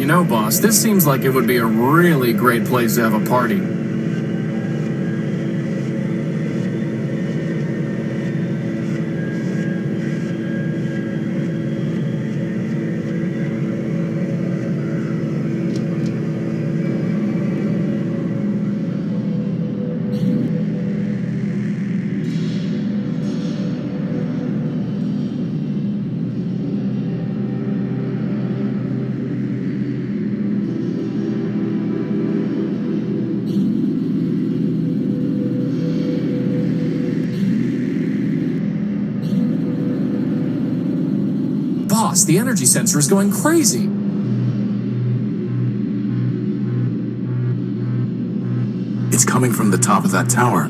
know, boss, this seems like it would be a really great place to have a party. Boss, the energy sensor is going crazy. It's coming from the top of that tower.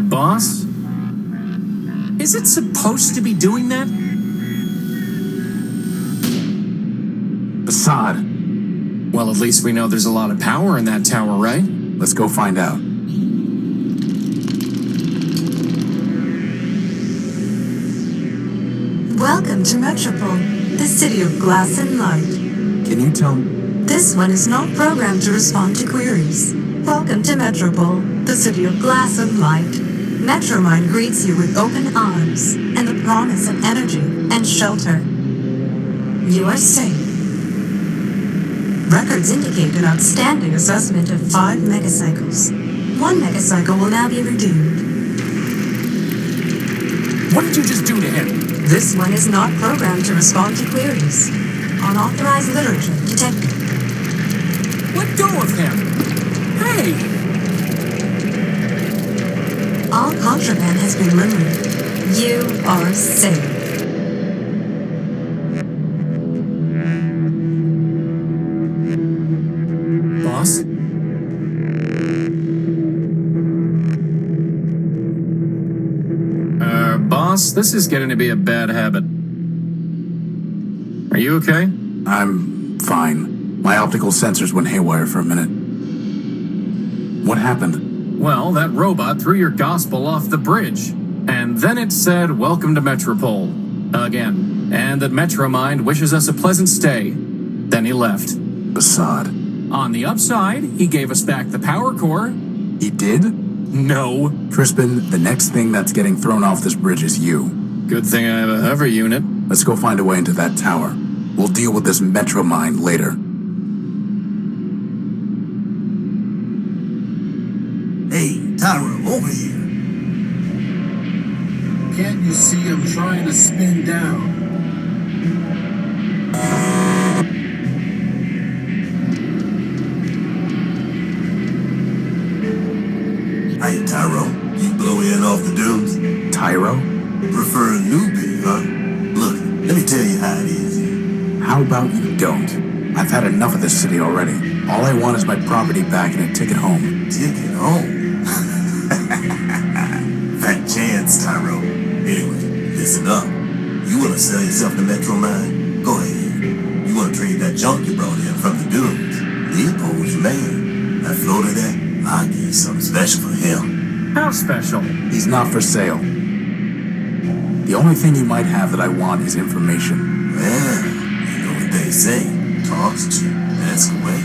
Boss? Is it supposed to be doing that? Assad. Well, at least we know there's a lot of power in that tower, right? Let's go find out. Welcome to Metropole, the city of glass and light. Can you tell... This one is not programmed to respond to queries. Welcome to Metropole, the city of glass and light. Metromind greets you with open arms and the promise of energy and shelter. You are safe. Records indicate an outstanding assessment of 5 megacycles. 1 megacycle will now be redeemed. What did you just do to him? This one is not programmed to respond to queries. Unauthorized literature detected. Let go of him! Hey! All contraband has been removed. You are safe. Boss? Boss, this is getting to be a bad habit. Are you okay? I'm fine. My optical sensors went haywire for a minute. What happened? Well, that robot threw your gospel off the bridge. And then it said, "Welcome to Metropole." Again. And that Metromind wishes us a pleasant stay. Then he left. Assad. On the upside, he gave us back the power core. He did? No. Crispin, the next thing that's getting thrown off this bridge is you. Good thing I have a hover unit. Let's go find a way into that tower. We'll deal with this Metromind later. Hey, Tyra, over here. Can't you see I'm trying to spin down? Hey, Tyro, you blow in off the dunes? Tyro? Prefer a newbie, huh? Look, let me tell you how it is here. How about you don't? I've had enough of this city already. All I want is my property back and a ticket home. Ticket home? Fat chance, Tyro. Anyway, listen up. You want to sell yourself to Metromind? Go ahead. You want to trade that junk you brought in from the dunes? Leopold's your man. That floater there, I'll give you something special for him. How special? He's not for sale. The only thing you might have that I want is information. Well, you know what they say. Talk's cheap. Ask away.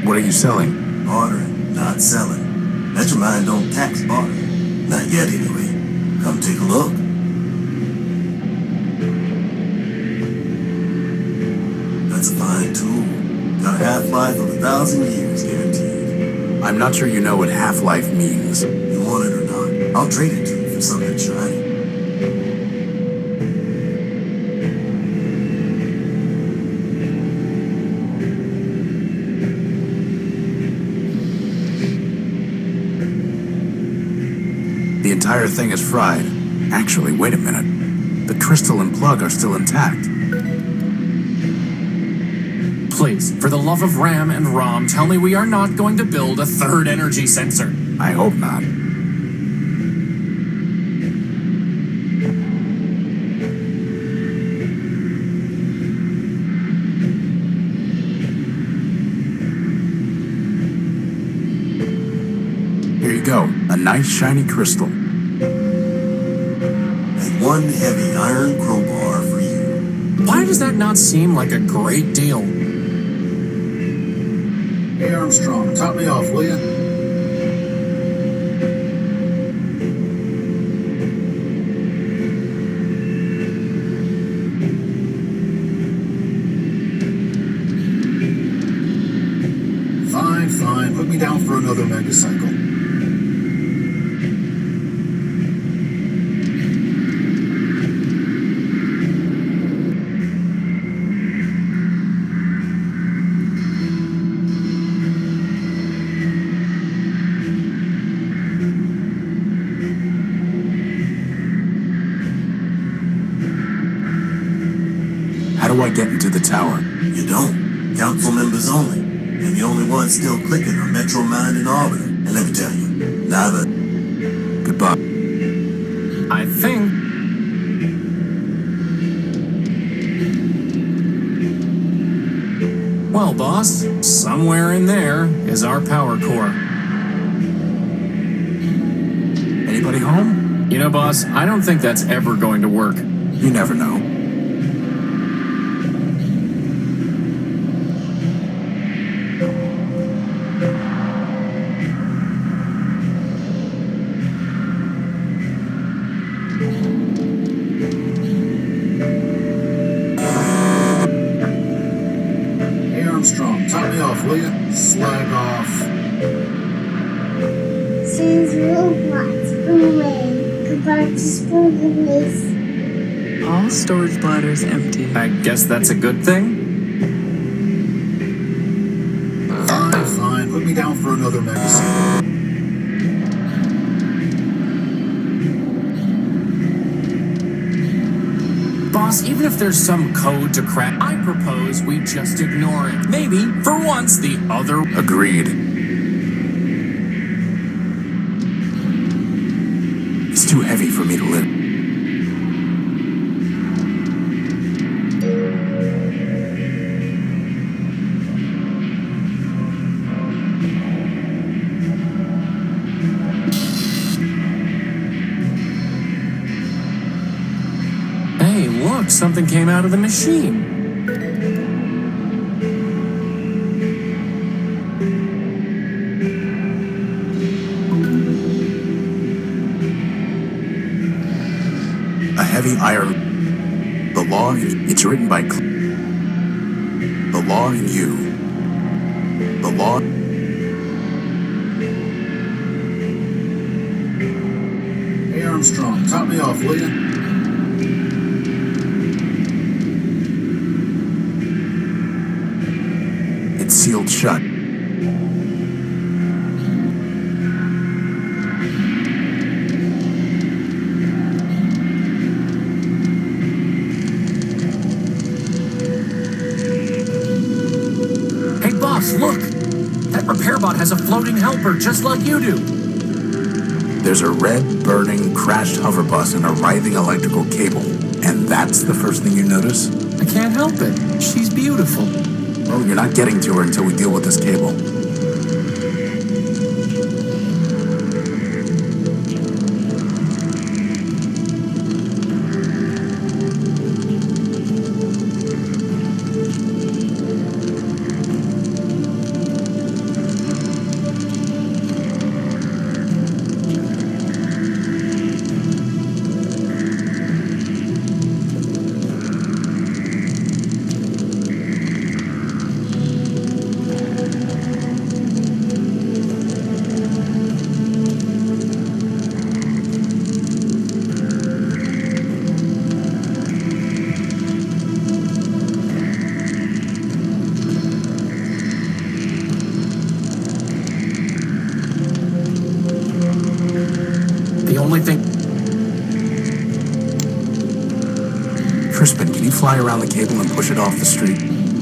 What are you selling? Bartering, not selling. Metromind don't tax bartering. Not yet, anyway. Come take a look. That's a fine tool. Got a half-life of 1,000 years guaranteed. I'm not sure you know what half-life means. You want it or not, I'll trade it to you for something shiny. The entire thing is fried. Actually, wait a minute. The crystal and plug are still intact. Please, for the love of Ram and Rom, tell me we are not going to build a third energy sensor. I hope not. go. A nice shiny crystal. And one heavy iron crowbar for you. Why does that not seem like a great deal? Hey Armstrong, top me off, will you? Fine. Put me down for another megacycle. How do I get into the tower? You don't. Council members only. And the only ones still clicking are Metromind and Arbiter. And let me tell you, neither. Goodbye. I think. Well, boss, somewhere in there is our power core. Anybody home? You know, boss, I don't think that's ever going to work. You never know. Armstrong, top me off, will you? Slag off. Since robots away, goodbye to spoilers. All storage bladders empty. I guess that's a good thing. Fine. Put me down for another magazine. Boss, even if there's some code to crack, I propose we just ignore it. Maybe, for once, the other... Agreed. It's too heavy for me to lift. Hey, look, something came out of the machine. A heavy iron. The law, it's written by... The law in you. The law... Hey Armstrong, top me off, will you? It's sealed shut. Hey, boss, look! That repair bot has a floating helper just like you do. There's a red, burning, crashed hover bus and a writhing electrical cable. And that's the first thing you notice? I can't help it. She's beautiful. Well, you're not getting to her until we deal with this cable. The only thing... Crispin, can you fly around the cable and push it off the street?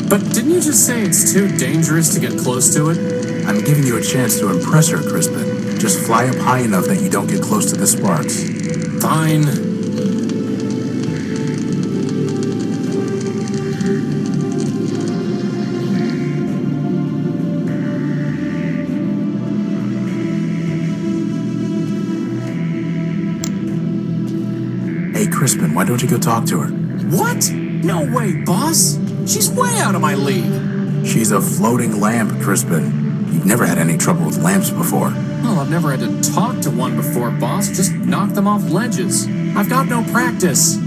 But didn't you just say it's too dangerous to get close to it? I'm giving you a chance to impress her, Crispin. Just fly up high enough that you don't get close to the sparks. Fine. Hey, Crispin, why don't you go talk to her? What? No way, boss. She's way out of my league. She's a floating lamp, Crispin. You've never had any trouble with lamps before. Well, I've never had to talk to one before, boss. Just knock them off ledges. I've got no practice.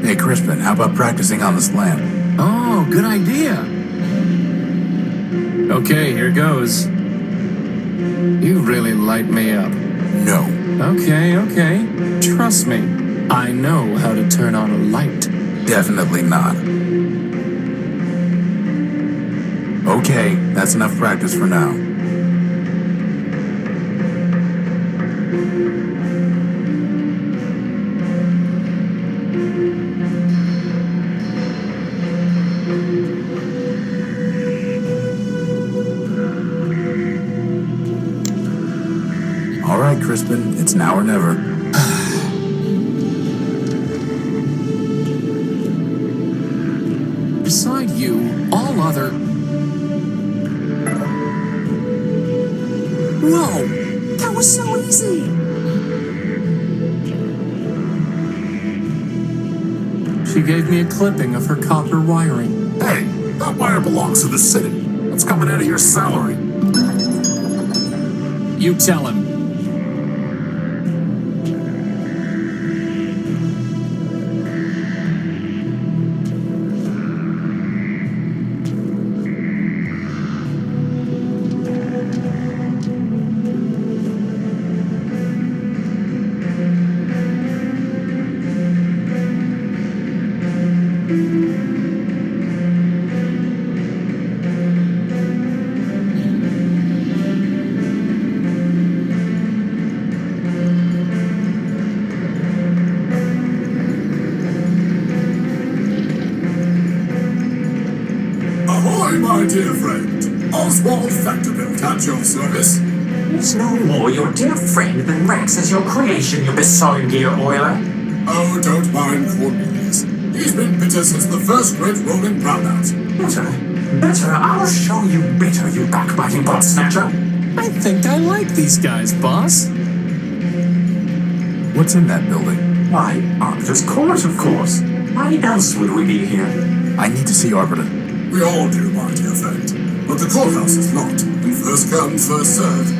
Hey, Crispin, how about practicing on this lamp? Oh, good idea. Okay, here goes. You really light me up. No. Okay. Trust me. I know how to turn on a light. Definitely not. Okay, that's enough practice for now. All right, Crispin, it's now or never. Beside you, all other... Whoa! That was so easy! She gave me a clipping of her copper wiring. Hey, that wire belongs to the city. It's coming out of your salary. You tell him. Ahoy, my dear friend. Oswald Factorbuilt at your service. He's no more your dear friend than Rex is your creation, you beside gear oiler. Oh, don't mind Cornelius. He's been bitter since the first great rolling brownout. Better, I'll show you bitter, you backbiting butt snatcher. I think I like these guys, boss. What's in that building? Why, Arbiter's Court, of course. Why else would we be here? I need to see Arbiter. We all do, my dear friend. But the courthouse is locked, and first come, first served.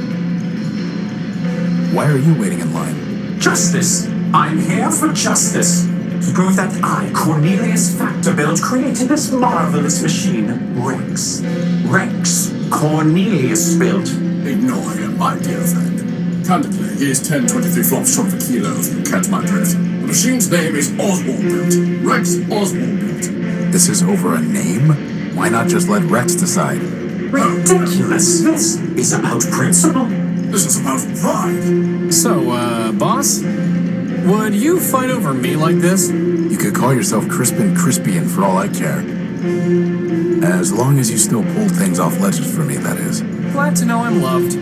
Why are you waiting in line? Justice. I'm here for justice. To prove that I, Cornelius Factorbuilt, created this marvelous machine, Rex. Rex Cornelius built. Ignore him, my dear friend. Candidly, he is 10-23 flops short of a kilo, if you catch my drift. The machine's name is Oswald Built. Rex Oswald Built. This is over a name? Why not just let Rex decide? Ridiculous. This is about principle. This is about pride. So, boss? Would you fight over me like this? You could call yourself Crispin Crispian for all I care. As long as you still pull things off ledges for me, that is. Glad to know I'm loved.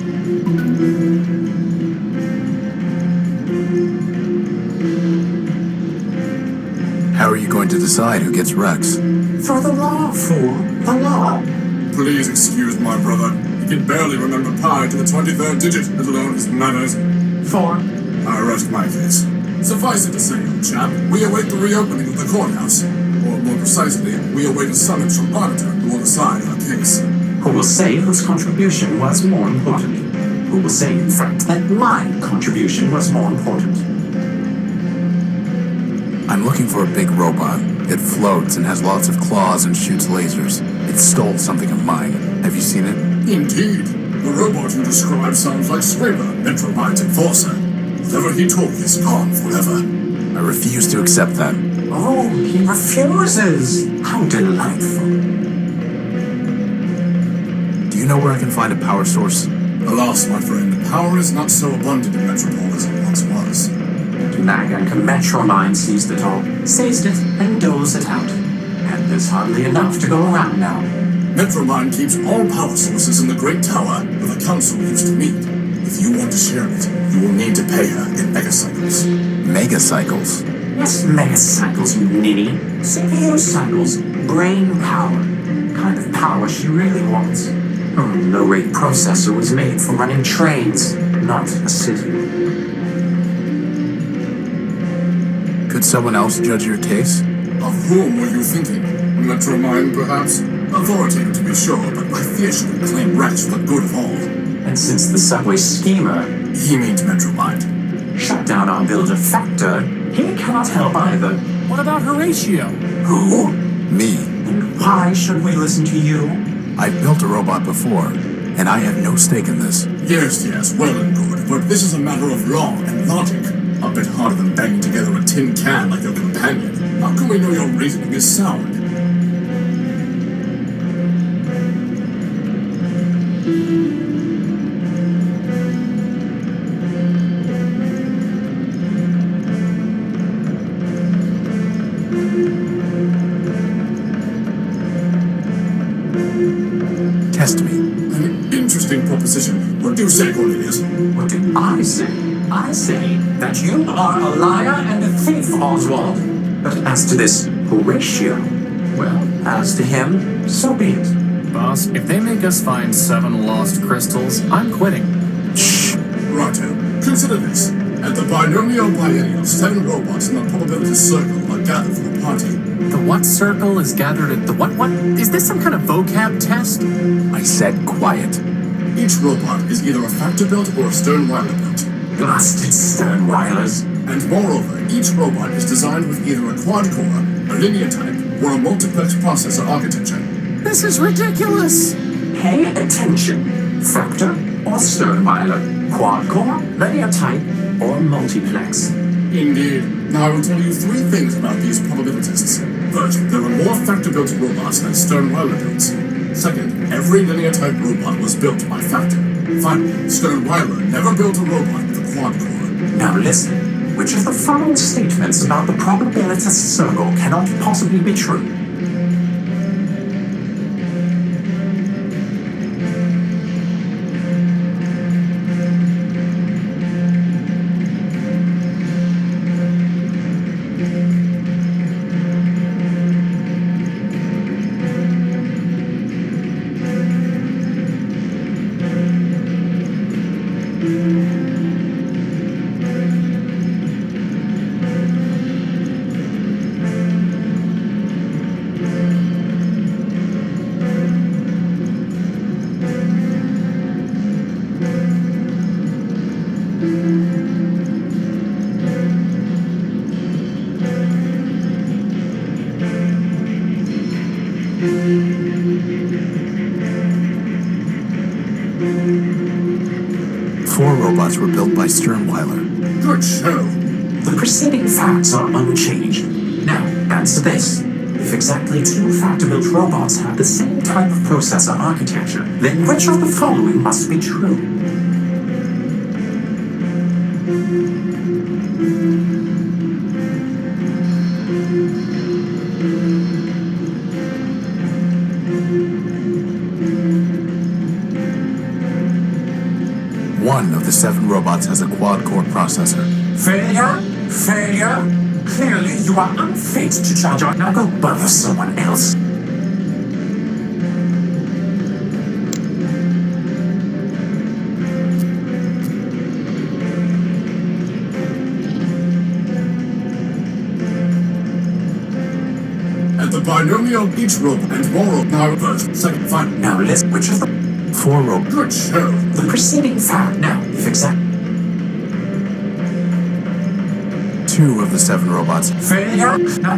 How are you going to decide who gets Rex? For the law, fool. The law. Please excuse my brother. He can barely remember pi to the 23rd digit, let alone his manners. For I rest my case. Suffice it to say, old chap, we await the reopening of the courthouse. Or more precisely, we await a summons from Arbiter who will decide our case. who will say whose contribution was more important? Who will say, in fact, that my contribution was more important? I'm looking for a big robot. It floats and has lots of claws and shoots lasers. It stole something of mine. Have you seen it? Indeed. The robot you described sounds like Scraper, Metromine's enforcer. Whatever he took is gone forever. I refuse to accept that. Oh, he refuses. How delightful. Do you know where I can find a power source? Alas, my friend, power is not so abundant in Metropole as it once was. Nagank Metromine seized it all, seized it, and doles it out. and there's hardly enough to go around now. Metromine keeps all power sources in the Great Tower where the Council used to meet. If you want to share it, you will need to pay her in megacycles. Megacycles? Yes, megacycles, you ninny. CPU cycles, brain power. Kind of power she really wants. Her low-rate processor was made for running trains, not a city. Could someone else judge your case? Of whom were you thinking? Metromine, perhaps? Authoritative to be sure, but I fear she would claim Rex for the good of all. And since the subway schemer He means Metromine. shut down our builder Factor, he cannot help either. What about Horatio? Who? Me. And why should we listen to you? I've built a robot before, and I have no stake in this. Yes, well and good, but this is a matter of law and logic. A bit harder than banging together a tin can like your companion. How can we know your reasoning is sound? Test me. An interesting proposition. What do you say, Cornelius? What did I say? I say that you are a liar and a thief, Oswald. But as to this Horatio, well, as to him, so be it. Boss, if they make us find 7 lost crystals, I'm quitting. Righto. Consider this. At the binomial biennial, 7 robots in the probability circle are gathered for a party. The what circle is gathered at the what? Is this some kind of vocab test? I said quiet. Each robot is either a factor-built or a Sternweiler built. Blasted Sternweilers. And moreover, each robot is designed with either a quad-core, a linear type, or a multiplex processor architecture. This is ridiculous! Pay attention. Factor or Sternweiler, quad-core, linear type, or multiplex. Indeed. Now I will tell you 3 things about these probabilitists. First, there are more factor-built robots than Sternweiler builds. Second, every linear-type robot was built by Factor. Finally, Sternweiler never built a robot with a quad-core. Now listen. Which of the following statements about the probabilitist circle cannot possibly be true? Four robots were built by Sternweiler. Good show. The preceding facts are unchanged. Now, answer this. If exactly 2 factor-built robots have the same type of processor architecture, then which of the following must be true? One of the 7 robots has a quad-core processor. Failure? Failure? Clearly, you are unfit to judge our. Now go bother someone else. At the binomial, each robot and more now first, second, final. Now listen, which of the 4 robots. Good show. The preceding fact. Now, if exact. 2 of the 7 robots. Failure? Now.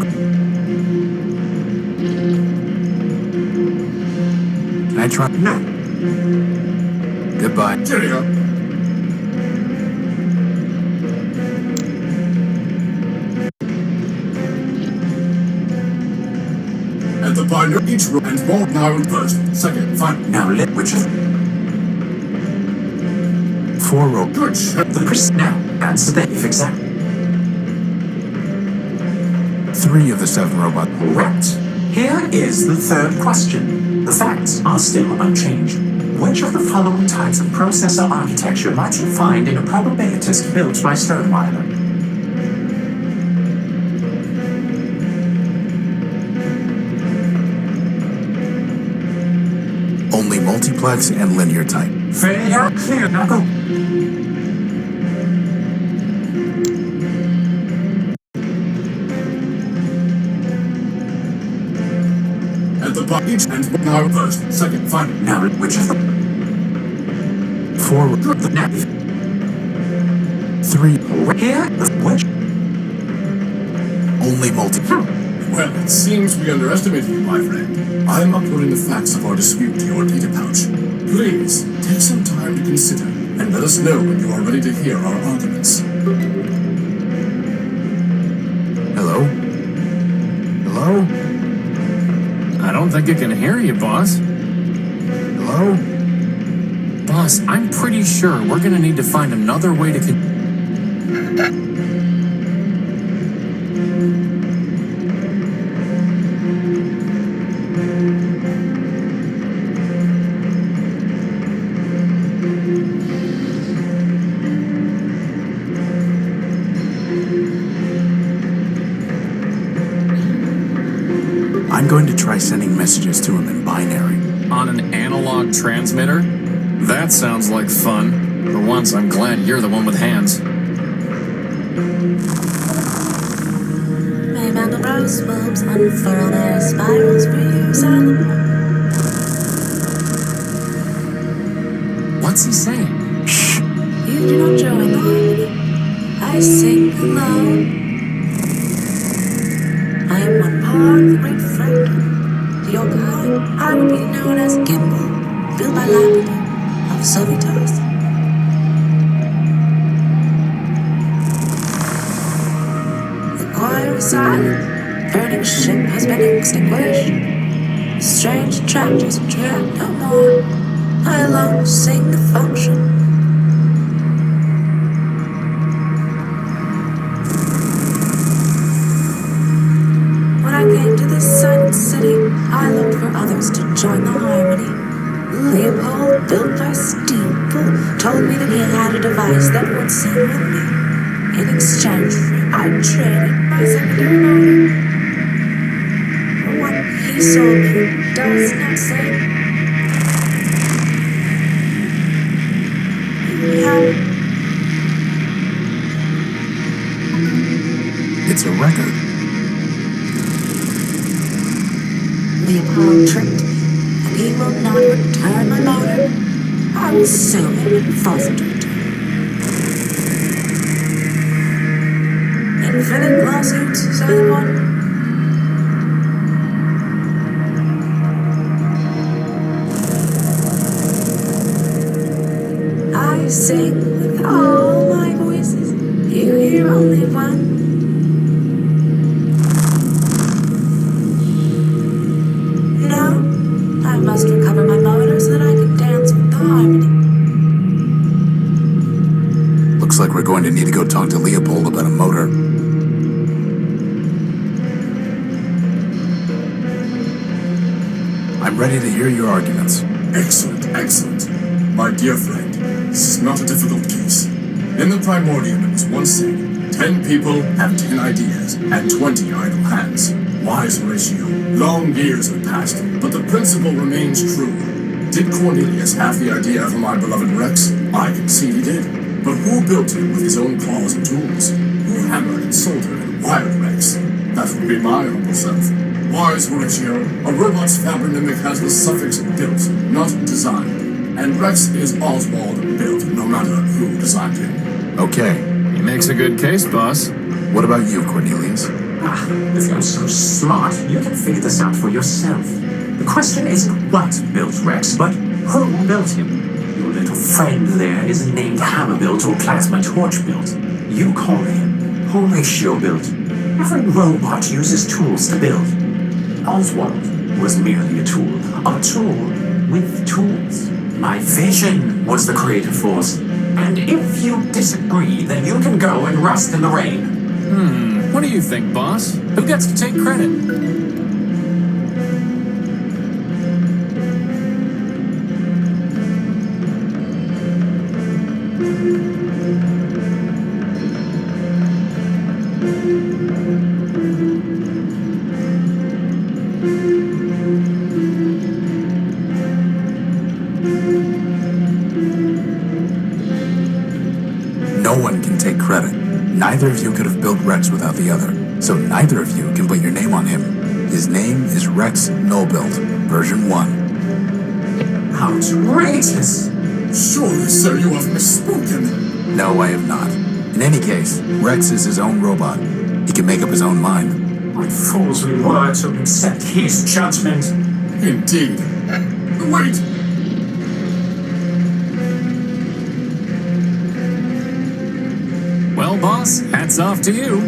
Can I try? No. Goodbye. Cheerio. At the binomial, each robot and more now first, second, final. Now let which of 4 robots. Good show. the now answer the if exact. 3 of the 7 robots. Correct. Here is the third question. The facts are still unchanged. Which of the following types of processor architecture might you find in a probabilitist built by Sternweiler? Only multiplex and linear type. Fair, clear, now go. At the bottom, each and now first, second, final. Now, which of the Forward. the nav? 3. Here, which? Only multi. Well, it seems we underestimated you, my friend. I'm uploading the facts of our dispute to your data pouch. Please, take some time to consider, and let us know when you are ready to hear our arguments. Hello? Hello? I don't think it can hear you, boss. Hello? Boss, I'm pretty sure we're gonna need to find another way to I'm going to try sending messages to him in binary. on an analog transmitter? That sounds like fun. For once, I'm glad you're the one with hands. May Mandelbrot's bulbs unfurl their spirals for you, silent one. What's he saying? Shh! You do not join the harmony. I sing alone. I am one part of the great fractal. To your calling, I would be known as Gimbal, built by Labrador of Sovietos. The choir is silent. Burning ship has been extinguished. Strange tractors trap no more. I alone sing the function. When I came to this silent city, I looked for others to join the harmony. Leopold, built by Steeple, told me that he had a device that would sing with me. In exchange, I traded my secondary motor. What he sold me does not say. We have It's a record. Leopold tricked me, and he will not return my motor. I will sue him and force him to return. Infinite lawsuits, silent one. I sing with all my voices. You hear only one. No, I must recover my motor so that I can dance with the harmony. Looks like we're going to need to go talk to Leopold about a motor. I'm ready to hear your arguments. Excellent, excellent. My dear friend, this is not a difficult case. In the Primordium, it was once said, 10 people have 10 ideas and 20 idle hands. Wise Horatio, long years have passed, but the principle remains true. Did Cornelius have the idea for my beloved Rex? I concede he did. But who built him with his own claws and tools? Who hammered and soldered and wired Rex? That would be my humble self. Wise Horatio, a robot's fabric has the suffix built, not designed. And Rex is Oswald built, no matter who designed him. Okay. He makes a good case, boss. What about you, Cornelius? If you're so smart, you can figure this out for yourself. The question isn't what built Rex, but who built him. Your little friend there isn't named Hammer built or Plasma Torch built. You call him Horatio built. Every robot uses tools to build. Oswald was merely a tool with tools. My vision was the creative force. And if you disagree, then you can go and rust in the rain. What do you think, boss? Who gets to take credit? No one can take credit. Neither of you could have built Rex without the other, so neither of you can put your name on him. His name is Rex Nullbuilt, version 1. Outrageous! Surely, sir, you have misspoken. No, I have not. In any case, Rex is his own robot. He can make up his own mind. What fools we were to accept his judgment. Indeed. Wait! Well, boss, hats off to you.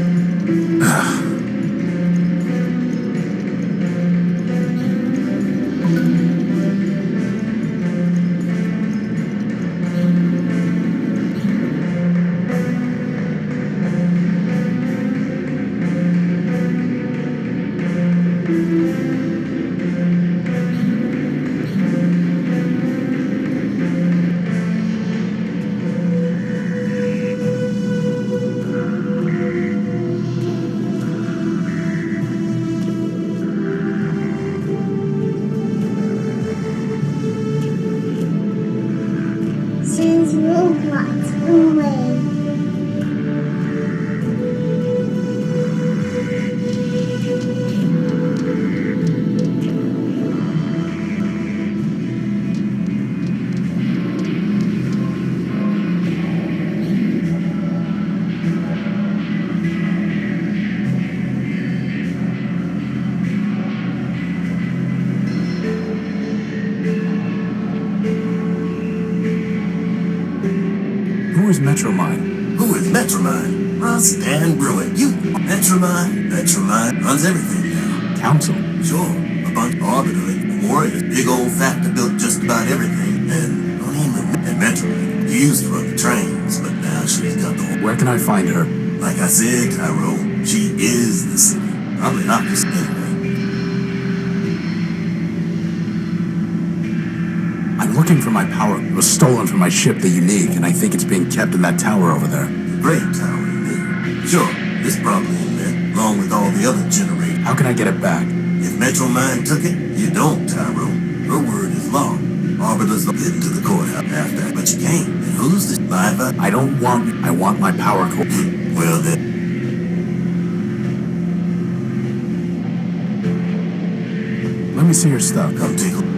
Since robots away. Who is Metromine? Who is Metromine? Russ Dan Bruin. You. Metromine? Metromine runs everything now. Council. Sure, a bunch of orbital warriors. Big old factor built just about everything. And don't even and Metromine. She used to run the trains, but now she's got the whole. Where can I find her? Like I said, Tyro, she is the city. Probably not just anyway. I'm looking for my power. It was stolen from my ship, the Unique, and I think it's being kept in that tower over there. Great tower, you mean? Sure, it's probably in there, along with all the other generators. How can I get it back? If Metromine took it, you don't, Tyro. Her word is law. Arbiters don't get into the courthouse after, but you can't. And who's this live? I want my power core. Well, then. Let me see your stuff. Come take a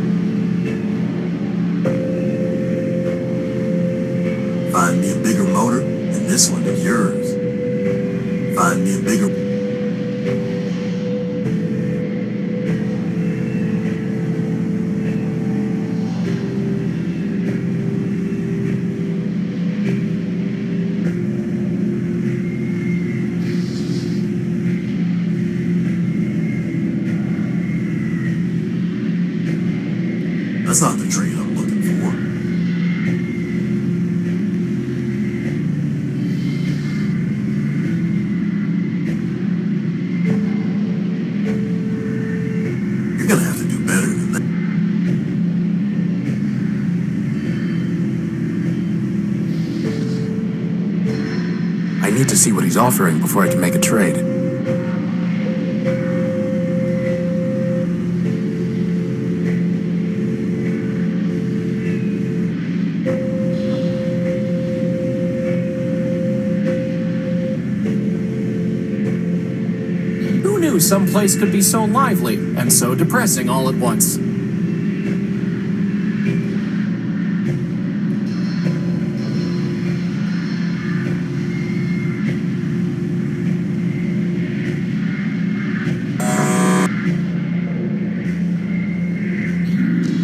Find me a bigger motor, and this one is yours. Find me a bigger. That's not the trade I'm looking for. You're gonna have to do better than that. I need to see what he's offering before I can make a trade. Who knew some place could be so lively and so depressing all at once?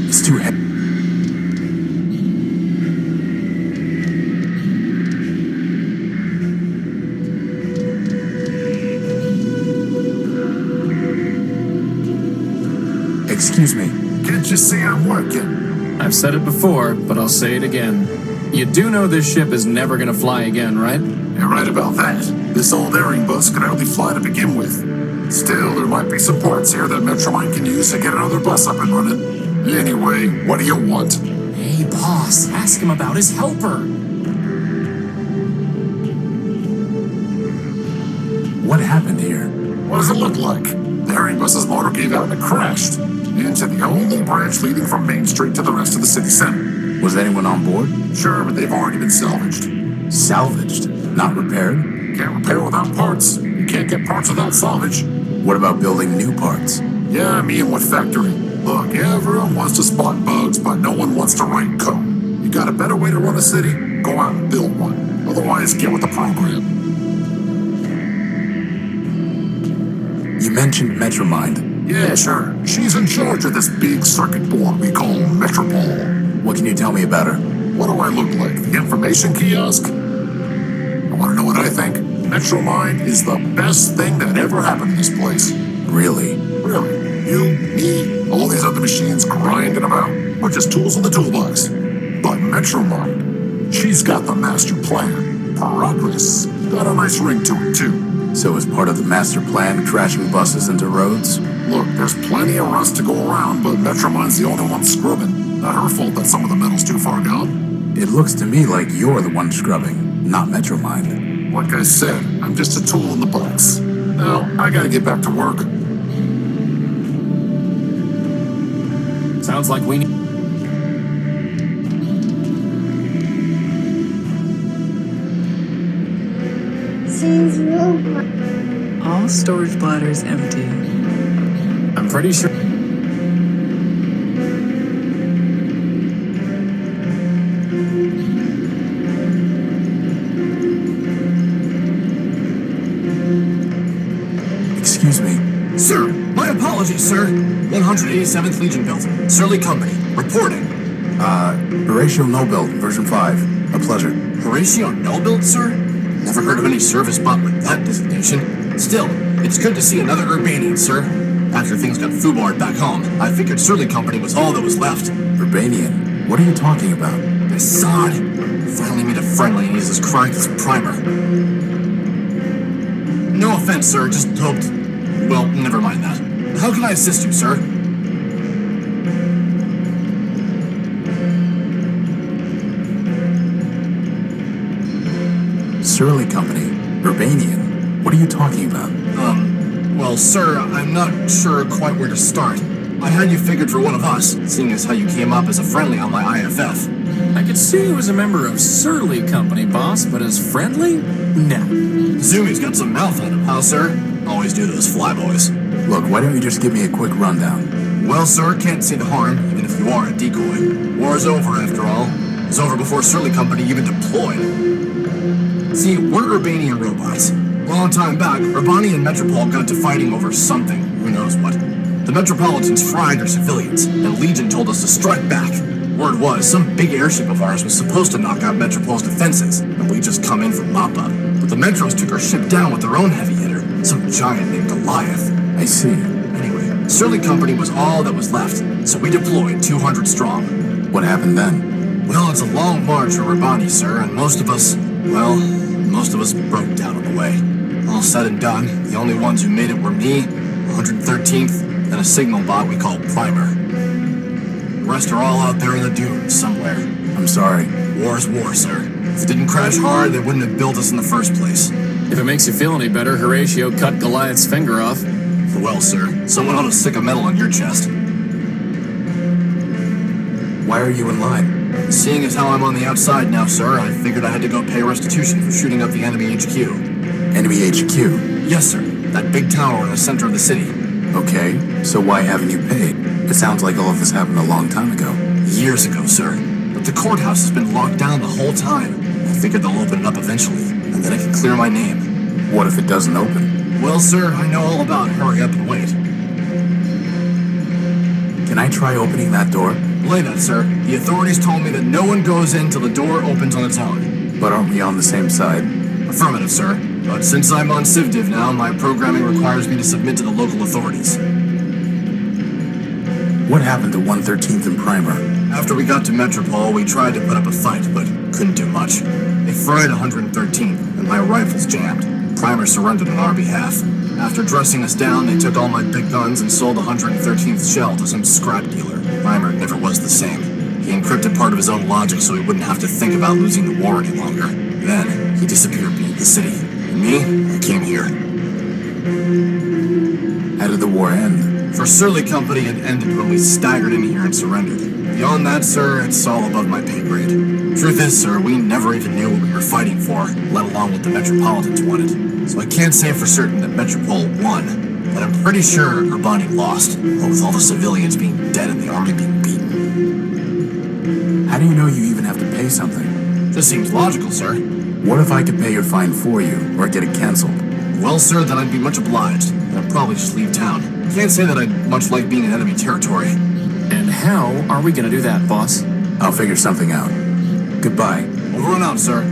It's too heavy. Excuse me. Can't you see I'm working? I've said it before, but I'll say it again. You do know this ship is never gonna fly again, right? You're right about that. This old airing bus could hardly fly to begin with. Still, there might be some parts here that Metromine can use to get another bus up and running. Anyway, what do you want? Hey, boss, ask him about his helper. What happened here? What does it look like? The Herring bus's motor gave out and it crashed into the only branch leading from Main Street to the rest of the city center. Was anyone on board? Sure, but they've already been salvaged. Salvaged? Not repaired? Can't repair without parts. You can't get parts without salvage. What about building new parts? Yeah, me and what factory? Look, everyone wants to spot bugs, but no one wants to write code. You got a better way to run a city? Go out and build one. Otherwise, get with the program. You mentioned Metromind. Yeah, sure. She's in charge of this big circuit board we call Metropole. What can you tell me about her? What do I look like? The information kiosk? I want to know what I think. Metromind is the best thing that ever happened in this place. Really? Really. You, me, all these other machines grinding about. We're just tools in the toolbox. But Metromind, she's got the master plan. Progress. Got a nice ring to it, too. So as part of the master plan, crashing buses into roads? Look, there's plenty of rust to go around, but Metromind's the only one scrubbing. Not her fault that some of the metal's too far gone. It looks to me like you're the one scrubbing, not Metromind. Like I said, I'm just a tool in the box. Now, I gotta get back to work. Sounds like we need... Seems robot. All storage bladders empty. I'm pretty sure... Excuse me. Sir, my apologies, sir. 187th Legion built. Surly Company, reporting. Horatio Nobuild, version 5. A pleasure. Horatio Nobuild, sir? Never heard of any service bot with that designation. Still, it's good to see another Urbanian, sir. After things got foobarred back home, I figured Surly Company was all that was left. Urbanian? What are you talking about? This sod. Finally made a friendly and he's as cracked as Primer. No offense, sir, just hoped... Well, never mind that. How can I assist you, sir? Surly Company. Urbanian. What are you talking about? Well, sir, I'm not sure quite where to start. I had you figured for one of us, seeing as how you came up as a friendly on my IFF. I could see you as a member of Surly Company, boss, but as friendly? Nah. Zumi's got some mouth on him, huh, sir? Always do those flyboys. Look, why don't you just give me a quick rundown? Well, sir, can't see the harm, even if you are a decoy. War's over, after all. It was over before Surly Company even deployed. See, we're Urbanian robots. Long time back, Urbani and Metropole got to fighting over something, who knows what. The Metropolitans fried their civilians, and Legion told us to strike back. Word was, some big airship of ours was supposed to knock out Metropole's defenses, and we just come in for mop-up. But the Metros took our ship down with their own heavy hitter, some giant named Goliath. I see. Anyway, Surly Company was all that was left, so we deployed 200 strong. What happened then? Well, it's a long march for Urbani, sir, and most of us broke down on the way. All said and done, the only ones who made it were me, 113th, and a signal bot we call Primer. The rest are all out there in the dunes somewhere. I'm sorry. War's war, sir. If it didn't crash hard, they wouldn't have built us in the first place. If it makes you feel any better, Horatio cut Goliath's finger off. Well, sir, someone ought to stick a medal on your chest. Why are you in line? Seeing as how I'm on the outside now, sir, I figured I had to go pay restitution for shooting up the enemy HQ. Enemy HQ? Yes, sir. That big tower in the center of the city. Okay, so why haven't you paid? It sounds like all of this happened a long time ago. Years ago, sir. But the courthouse has been locked down the whole time. I figured they'll open it up eventually, and then I can clear my name. What if it doesn't open? Well, sir, I know all about hurry up and wait. Can I try opening that door? Belay that, sir. The authorities told me that no one goes in till the door opens on its own. But aren't we on the same side? Affirmative, sir. But since I'm on CivDiv now, my programming requires me to submit to the local authorities. What happened to 113th and Primer? After we got to Metropole, we tried to put up a fight, but couldn't do much. They fried 113th, and my rifles jammed. Primer surrendered on our behalf. After dressing us down, they took all my big guns and sold 113th shell to some scrap dealer. Primer never was the same. He encrypted part of his own logic so he wouldn't have to think about losing the war any longer. Then, he disappeared beneath the city. And me, I came here. How did the war end? For Surly Company, it ended when we staggered in here and surrendered. Beyond that, sir, it's all above my pay grade. Truth is, sir, we never even knew what we were fighting for, let alone what the Metropolitans wanted. So I can't say for certain that Metropole won, but I'm pretty sure Urbani lost, what with all the civilians being dead and the army being beaten. How do you know you even have to pay something? Just seems logical, sir. What if I could pay your fine for you, or get it canceled? Well, sir, then I'd be much obliged. I'd probably just leave town. Can't say that I'd much like being in enemy territory. And how are we gonna do that, boss? I'll figure something out. Goodbye. Over and out, sir.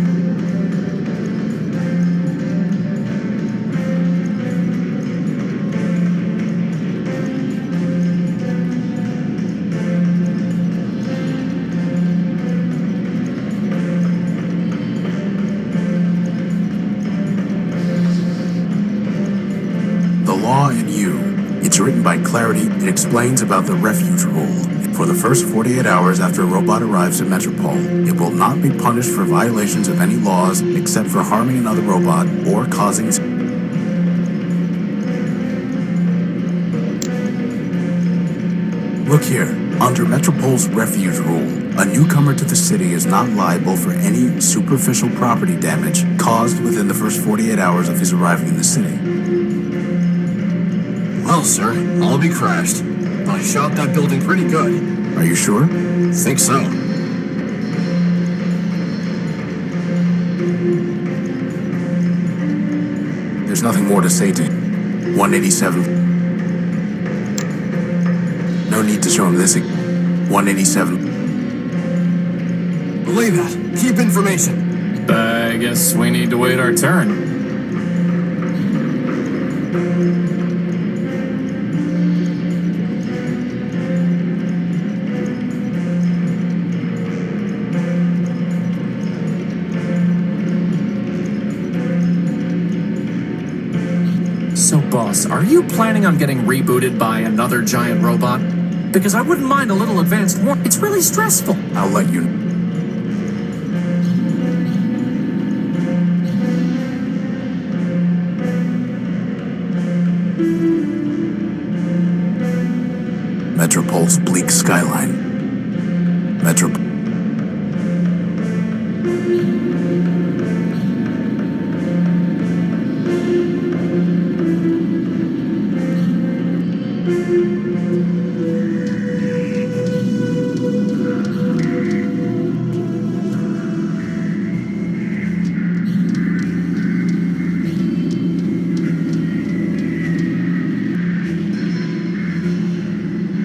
The Law in You. It's written by Clarity. It explains about the refuge rule. For the first 48 hours after a robot arrives at Metropole, it will not be punished for violations of any laws except for harming another robot or causing... Look here. Under Metropole's refuge rule, a newcomer to the city is not liable for any superficial property damage caused within the first 48 hours of his arriving in the city. Well, sir, I'll be crashed. I shot that building pretty good. Are you sure? Think so. There's nothing more to say to him. 187. No need to show him this. 187. Believe that. Keep information. I guess we need to wait our turn. So, boss, are you planning on getting rebooted by another giant robot? Because I wouldn't mind a little advanced warning. It's really stressful. I'll let you... Metropole's bleak skyline.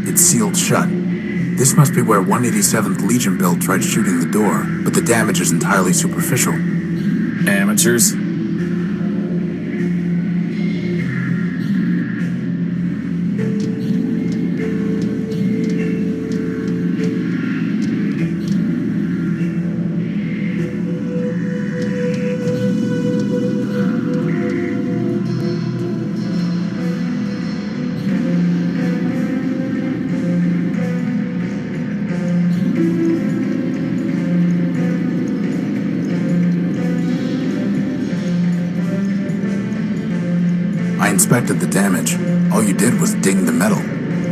It's sealed shut. This must be where 187th Legion build tried shooting the door, but the damage is entirely superficial. Amateurs. I inspected the damage. All you did was ding the metal.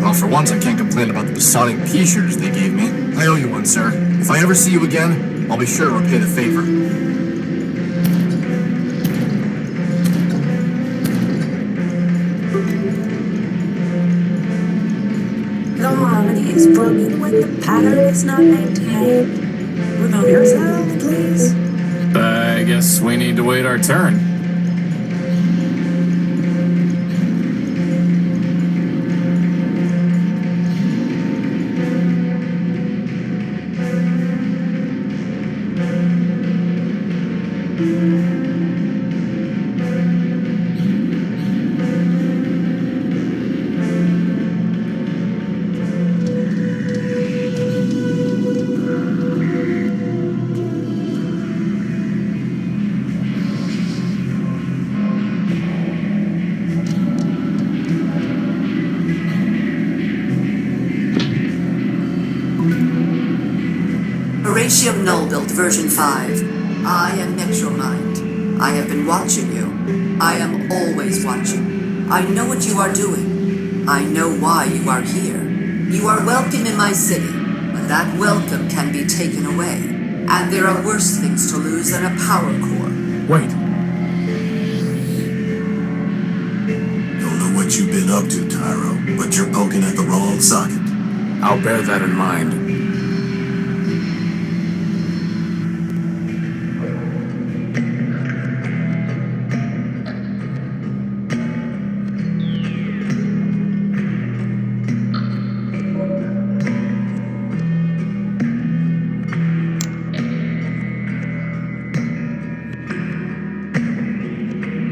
Well, for once, I can't complain about the besotting pea shooters they gave me. I owe you one, sir. If I ever see you again, I'll be sure to repay the favor. The harmony is broken when the pattern is not maintained. Remove yourself, please. I guess we need to wait our turn. Horatium Null Build version 5. I am Metromind. I have been watching you. I am always watching. I know what you are doing. I know why you are here. You are welcome in my city, but that welcome can be taken away. And there are worse things to lose than a power core. Wait. Don't know what you've been up to, Tyro, but you're poking at the wrong socket. I'll bear that in mind.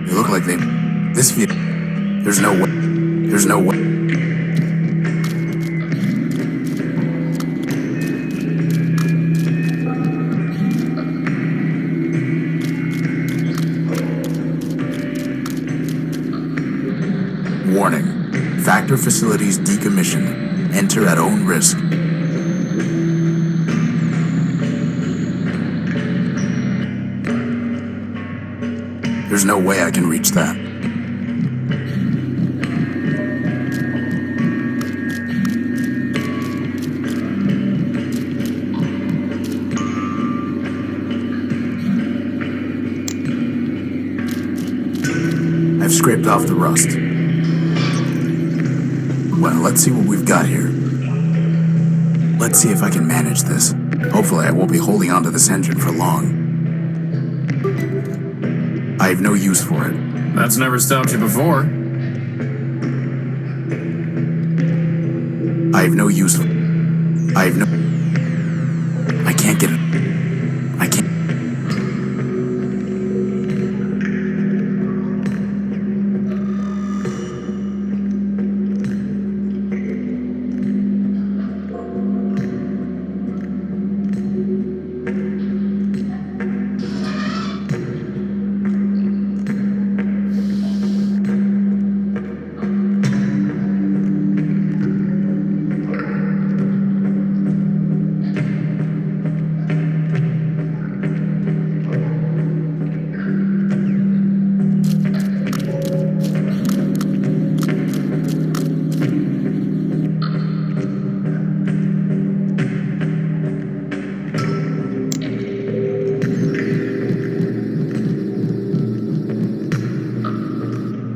They look like they... This view... There's no way... There's no way... Warning. Factor facilities decommissioned. Enter at own risk. There's no way I can reach that. I've scraped off the rust. Well, let's see what we've got here. Let's see if I can manage this. Hopefully I won't be holding onto this engine for long. I have no use for it. That's never stopped you before. I have no use for it. I can't get it. I can't.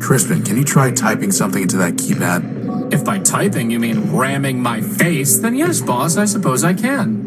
Crispin, can you try typing something into that keypad? If by typing you mean ramming my face, then yes, boss, I suppose I can.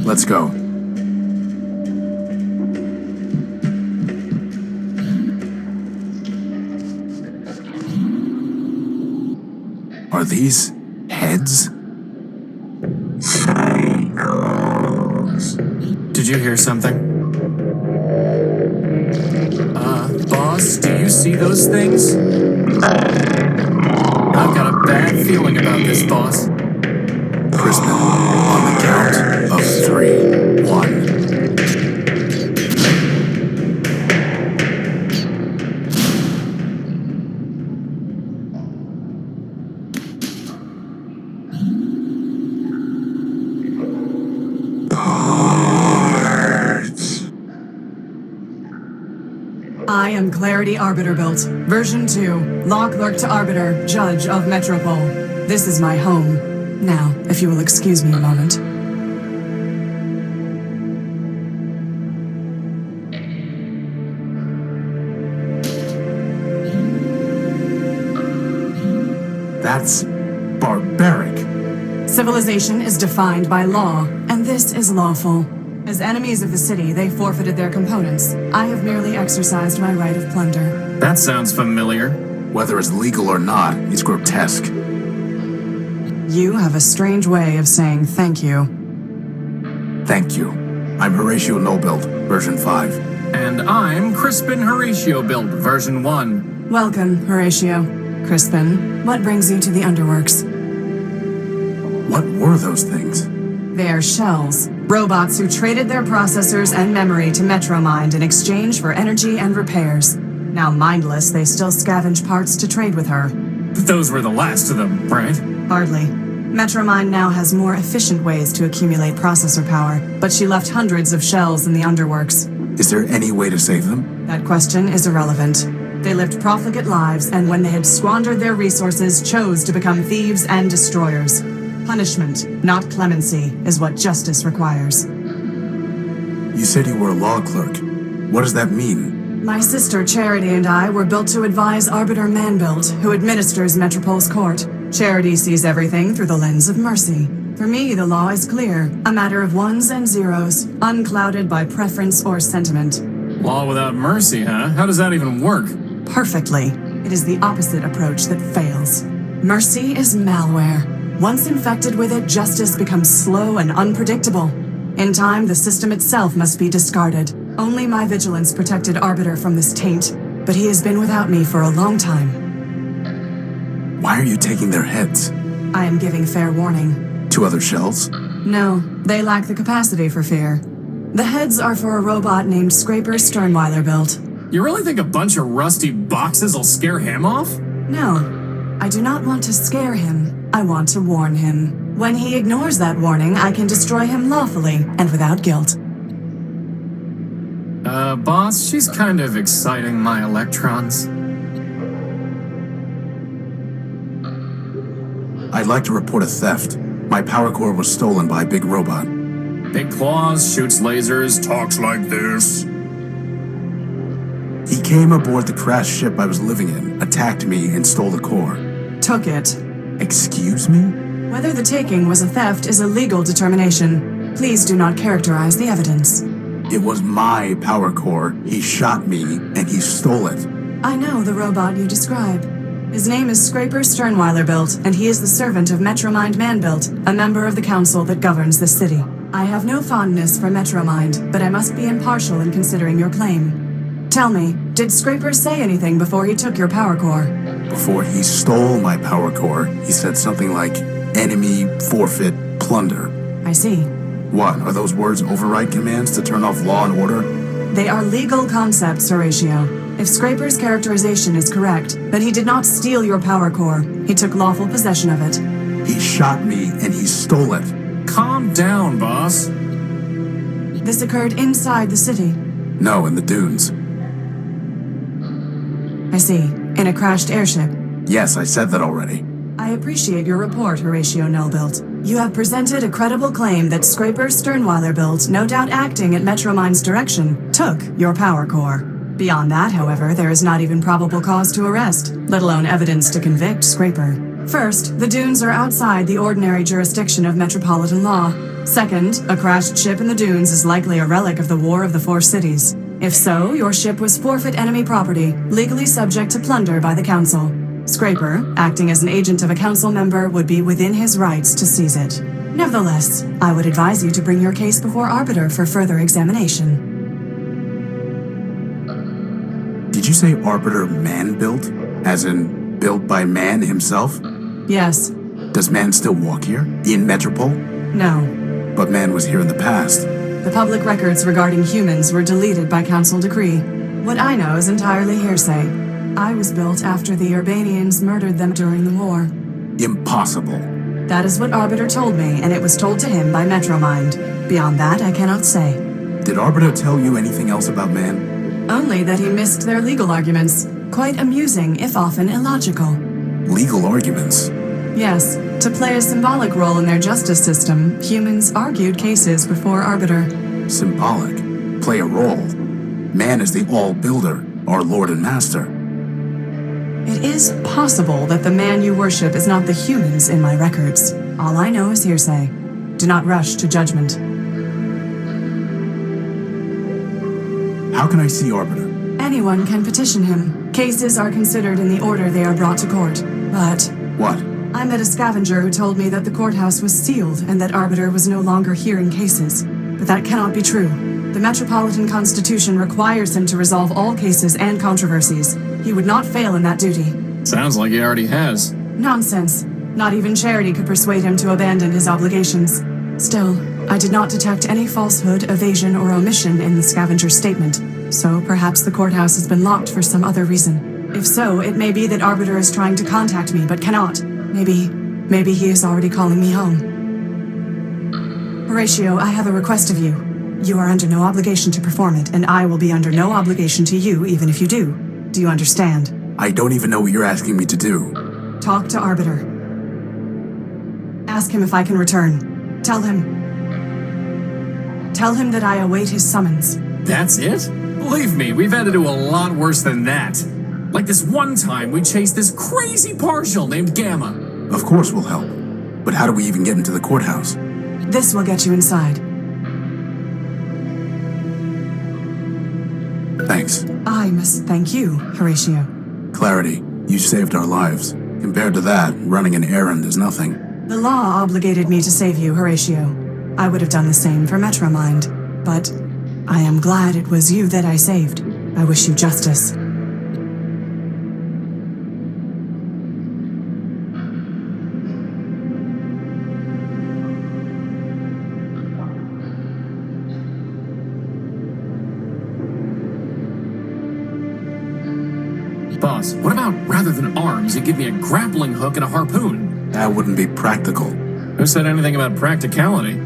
Let's go. Are these heads? Did you hear something? Boss, do you see those things? I've got a bad feeling about this, boss. Crispin, on the count of 3. 1. I am Clarity Arbiter Built, version 2, Law Clerk to Arbiter, Judge of Metropole. This is my home. Now, if you will excuse me a moment. That's barbaric. Civilization is defined by law, and this is lawful. As enemies of the city, they forfeited their components. I have merely exercised my right of plunder. That sounds familiar. Whether it's legal or not, it's grotesque. You have a strange way of saying thank you. Thank you. I'm Horatio Nobuild, version 5. And I'm Crispin Horatio Build, version 1. Welcome, Horatio. Crispin, what brings you to the Underworks? What were those things? They are shells. Robots who traded their processors and memory to Metromind in exchange for energy and repairs. Now mindless, they still scavenge parts to trade with her. Those were the last of them, right? Hardly. Metromind now has more efficient ways to accumulate processor power, but she left hundreds of shells in the Underworks. Is there any way to save them? That question is irrelevant. They lived profligate lives, and when they had squandered their resources, chose to become thieves and destroyers. Punishment, not clemency, is what justice requires. You said you were a law clerk. What does that mean? My sister Charity and I were built to advise Arbiter Manbuilt, who administers Metropol's court. Charity sees everything through the lens of mercy. For me, the law is clear, a matter of ones and zeros, unclouded by preference or sentiment. Law without mercy, huh? How does that even work? Perfectly. It is the opposite approach that fails. Mercy is malware. Once infected with it, justice becomes slow and unpredictable. In time, the system itself must be discarded. Only my vigilance protected Arbiter from this taint, but he has been without me for a long time. Why are you taking their heads? I am giving fair warning. To other shells? No, they lack the capacity for fear. The heads are for a robot named Scraper Sternweiler built. You really think a bunch of rusty boxes will scare him off? No, I do not want to scare him. I want to warn him. When he ignores that warning, I can destroy him lawfully and without guilt. Boss, she's kind of exciting my electrons. I'd like to report a theft. My power core was stolen by a big robot. Big claws, shoots lasers, talks like this. He came aboard the crashed ship I was living in, attacked me, and stole the core. Took it. Excuse me? Whether the taking was a theft is a legal determination. Please do not characterize the evidence. It was my power core. He shot me, and he stole it. I know the robot you describe. His name is Scraper Sternweiler built, and he is the servant of Metromind Manbuilt, a member of the council that governs the city. I have no fondness for Metromind, but I must be impartial in considering your claim. Tell me, did Scraper say anything before he took your power core? Before he stole my power core, he said something like, enemy, forfeit, plunder. I see. What, are those words override commands to turn off law and order? They are legal concepts, Horatio. If Scraper's characterization is correct, then he did not steal your power core. He took lawful possession of it. He shot me and he stole it. Calm down, boss. This occurred inside the city. No, in the dunes. I see. In a crashed airship. Yes, I said that already. I appreciate your report, Horatio Nullbuilt. You have presented a credible claim that Scraper Sternweiler built, no doubt acting at Metromind's direction, took your power core. Beyond that, however, there is not even probable cause to arrest, let alone evidence to convict Scraper. First, the dunes are outside the ordinary jurisdiction of metropolitan law. Second, a crashed ship in the dunes is likely a relic of the War of the Four Cities. If so, your ship was forfeit enemy property, legally subject to plunder by the council. Scraper, acting as an agent of a council member, would be within his rights to seize it. Nevertheless, I would advise you to bring your case before Arbiter for further examination. Did you say Arbiter man-built? As in, built by man himself? Yes. Does man still walk here? In Metropole? No. But man was here in the past. The public records regarding humans were deleted by council decree. What I know is entirely hearsay. I was built after the Urbanians murdered them during the war. Impossible. That is what Arbiter told me, and it was told to him by Metromind. Beyond that, I cannot say. Did Arbiter tell you anything else about man? Only that he missed their legal arguments. Quite amusing, if often illogical. Legal arguments? Yes. To play a symbolic role in their justice system, humans argued cases before Arbiter. Symbolic? Play a role? Man is the all-builder, our lord and master. It is possible that the man you worship is not the humans in my records. All I know is hearsay. Do not rush to judgment. How can I see Arbiter? Anyone can petition him. Cases are considered in the order they are brought to court. But... What? I met a scavenger who told me that the courthouse was sealed and that Arbiter was no longer hearing cases. But that cannot be true. The Metropolitan Constitution requires him to resolve all cases and controversies. He would not fail in that duty. Sounds like he already has. Nonsense. Not even charity could persuade him to abandon his obligations. Still, I did not detect any falsehood, evasion, or omission in the scavenger's statement, so perhaps the courthouse has been locked for some other reason. If so, it may be that Arbiter is trying to contact me but cannot. Maybe he is already calling me home. Horatio, I have a request of you. You are under no obligation to perform it, and I will be under no obligation to you even if you do. Do you understand? I don't even know what you're asking me to do. Talk to Arbiter. Ask him if I can return. Tell him that I await his summons. That's it? Believe me, we've had to do a lot worse than that. Like this one time we chased this crazy partial named Gamma. Of course we'll help. But how do we even get into the courthouse? This will get you inside. Thanks. I must thank you, Horatio. Clarity, you saved our lives. Compared to that, running an errand is nothing. The law obligated me to save you, Horatio. I would have done the same for Metromind, but I am glad it was you that I saved. I wish you justice. Boss, what about rather than arms, you give me a grappling hook and a harpoon? That wouldn't be practical. Who said anything about practicality?